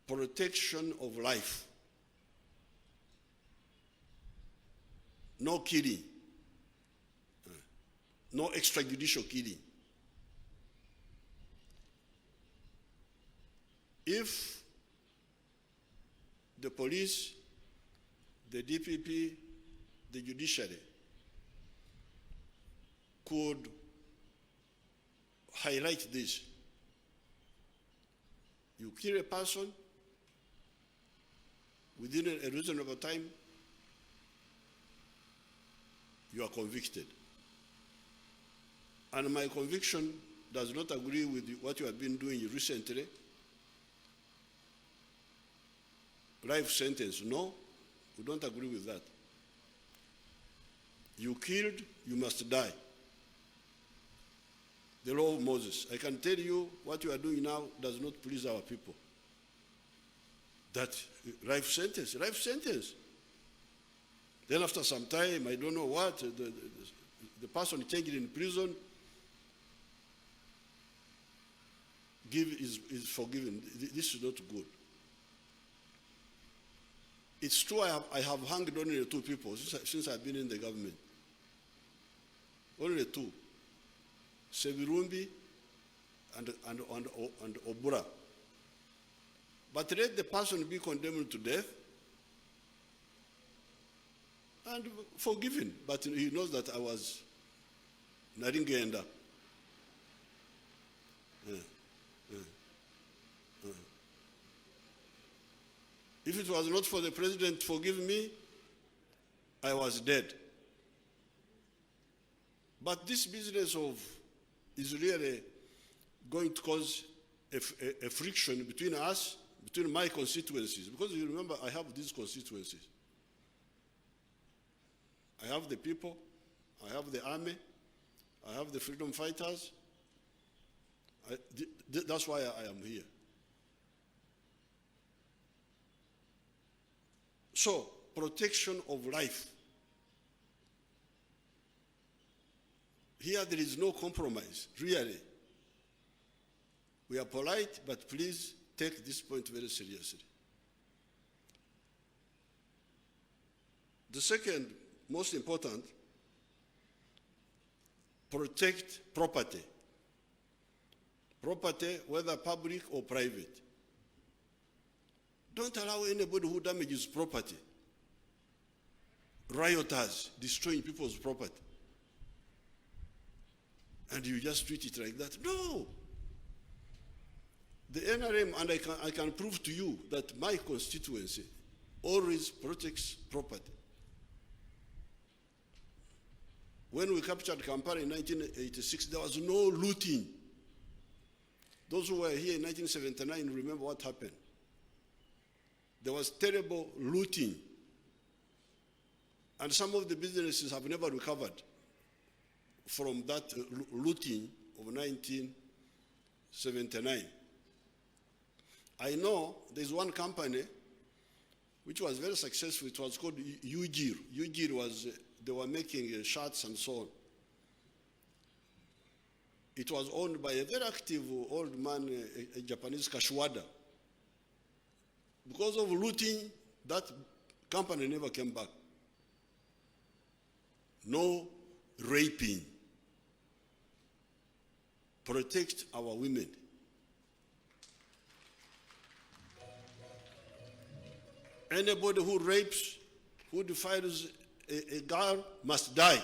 protection of life. No killing. No extrajudicial killing. If the police, the DPP, the judiciary could highlight this. You kill a person within a reasonable time, you are convicted. And my conviction does not agree with what you have been doing recently. Life sentence, no, we don't agree with that. You killed, you must die. The law of Moses. I can tell you what you are doing now does not please our people. That life sentence, life sentence. Then after some time, I don't know what, the person changed in prison, is forgiven. This is not good. It's true I have hanged only two people since I've been in the government. Only two. Sebirumbi and Obura. But let the person be condemned to death and forgiven. But he knows that I was Naringenda. If it was not for the president forgiving me, I was dead. But this business is really going to cause a friction between us, between my constituencies. Because you remember, I have these constituencies. I have the people, I have the army, I have the freedom fighters. That's why I am here. So, protection of life. Here there is no compromise, really. We are polite, but please take this point very seriously. The second, most important, protect property. Property, whether public or private. Don't allow anybody who damages property, rioters destroying people's property, and you just treat it like that. No. The NRM, and I can prove to you that my constituency always protects property. When we captured Kampala in 1986, there was no looting. Those who were here in 1979 remember what happened. There was terrible looting. And some of the businesses have never recovered from that looting of 1979. I know there's one company which was very successful. It was called Ugir. Ugir was, they were making shirts and so on. It was owned by a very active old man, a Japanese Kashwada. Because of looting, that company never came back. No raping. Protect our women. Anybody who rapes, who defiles a girl must die.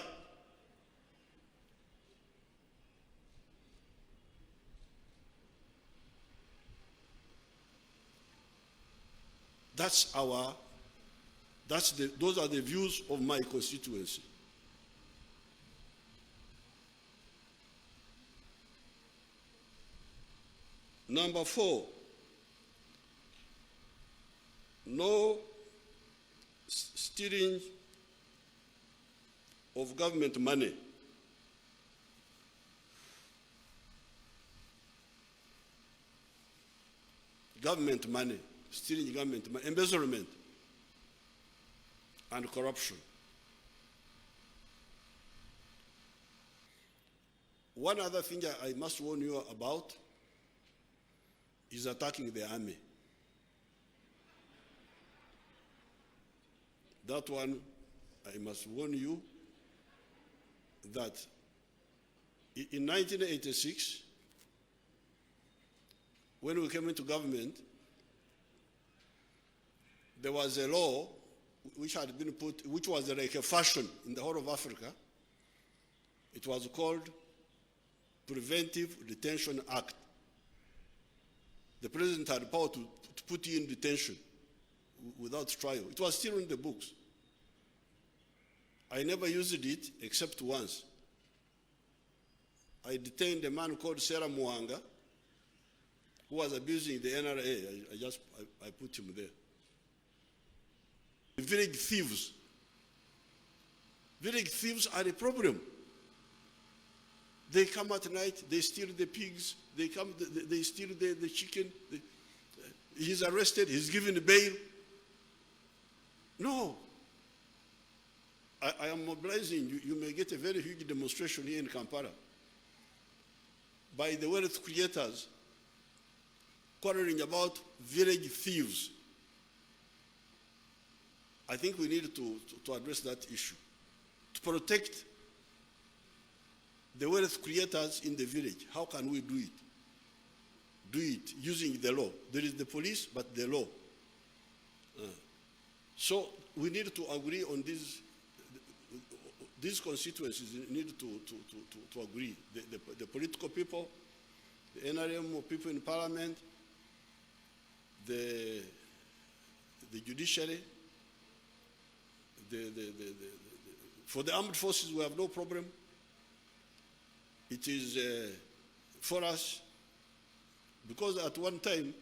Those are the views of my constituency. Number 4, no stealing of government money. Government money, stealing government money, embezzlement, and corruption. One other thing I must warn you about is attacking the army. that one, I must warn you that in 1986, when we came into government, there was a law which had been put, which was like a fashion in the whole of Africa. It was called Preventive Detention Act. The president had power to put you in detention without trial. It was still in the books. I never used it except once. I detained a man called Sarah Muhanga who was abusing the NRA. I put him there. Village thieves. Village thieves are a problem. They come at night, they steal the pigs, they steal the chicken. He's arrested, he's given bail. No. I am mobilizing. You may get a very huge demonstration here in Kampala by the wealth creators quarreling about village thieves. I think we need to address that issue, to protect the wealth creators in the village. How can we do it? Do it using the law. There is the police, but the law. So we need to agree on these constituencies need to agree. The political people, the NRM people in parliament, the judiciary, for the armed forces, we have no problem. It is for us, because at one time,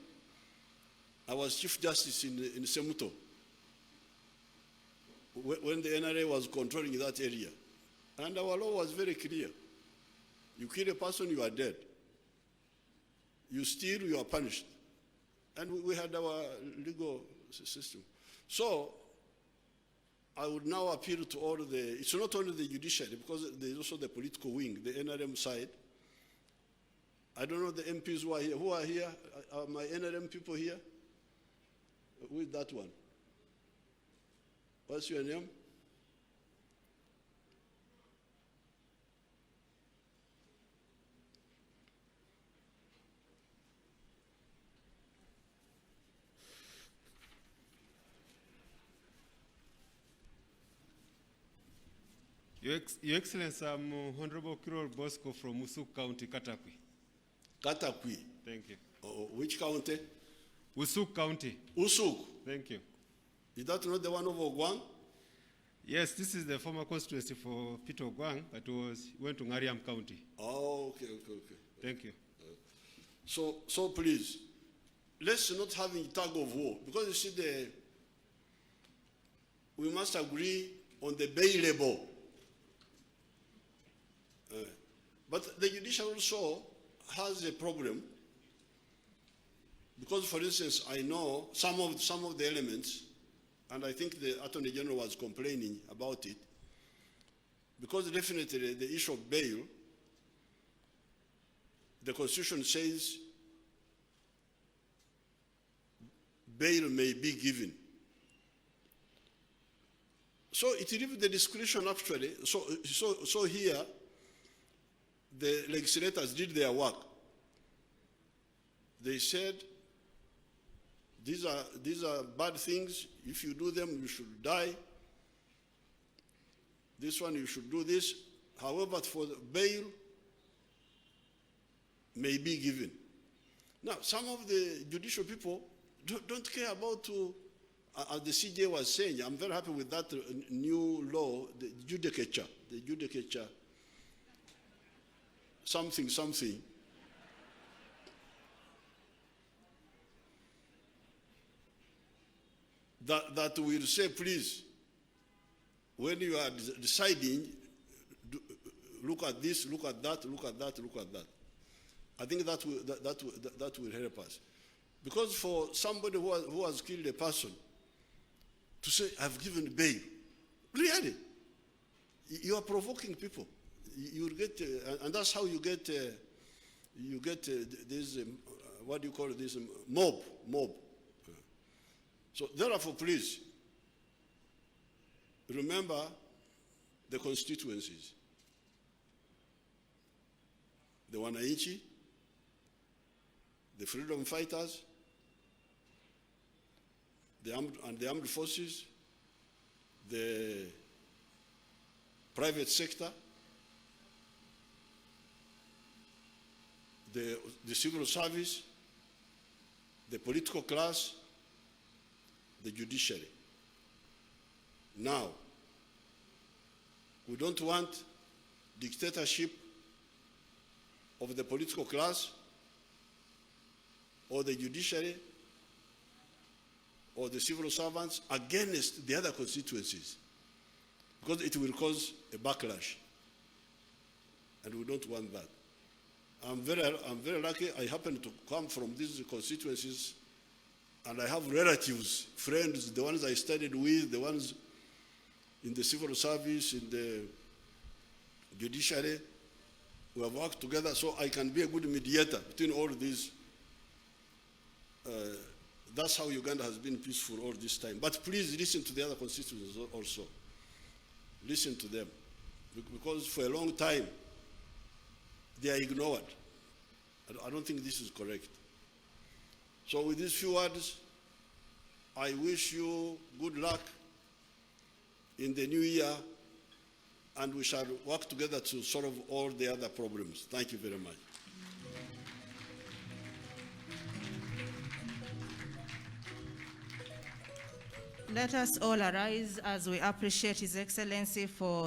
I was Chief Justice in Semuto, when the NRA was controlling that area. And our law was very clear. You kill a person, you are dead. You steal, you are punished. And we had our legal system. So, I would now appeal to all it's not only the judiciary, because there's also the political wing, the NRM side. I don't know the MPs who are here. Who are here? Are my NRM people here? Who is that one? What's your name? Your Excellency, I'm Honorable Kirol Bosco from Usuk County, Katakwi. Katakwi. Thank you. Which county? Usuk County. Usuk. Thank you. Is that not the one of Ogwang? Yes, this is the former constituency for Peter Ogwang, but went to Ngariam County. Oh, okay. Thank you. So please, let's not have a tug of war, because you see, we must agree on the bailable. But the judiciary also has a problem, because, for instance, I know some of the elements, and I think the Attorney General was complaining about it, because definitely the issue of bail, the Constitution says bail may be given. So it leaves the discretion actually. So here, the legislators did their work. They said, these are bad things. If you do them, you should die. This one, you should do this. However, for the bail, may be given. Now, some of the judicial people don't care about, as the CJ was saying, I'm very happy with that new law, the judicature, something. That will say, please, when you are deciding, look at this, look at that. I think that will help us. Because for somebody who has killed a person to say, I've given bail, really, you are provoking people. You will get, and that's how you get this, what do you call this, mob. So therefore, please, remember the constituencies. The Wananchi, the freedom fighters, the armed forces, the private sector, the civil service, the political class, the judiciary. Now, we don't want dictatorship of the political class or the judiciary or the civil servants against the other constituencies, because it will cause a backlash, and we don't want that. I'm very lucky. I happen to come from these constituencies, and I have relatives, friends, the ones I studied with, the ones in the civil service, in the judiciary. We have worked together, so I can be a good mediator between all these. That's how Uganda has been peaceful all this time. But please listen to the other constituencies also. Listen to them, because for a long time, they are ignored. I don't think this is correct. So with these few words, I wish you good luck in the new year, and we shall work together to solve all the other problems. Thank you very much. Let us all arise as we appreciate His Excellency for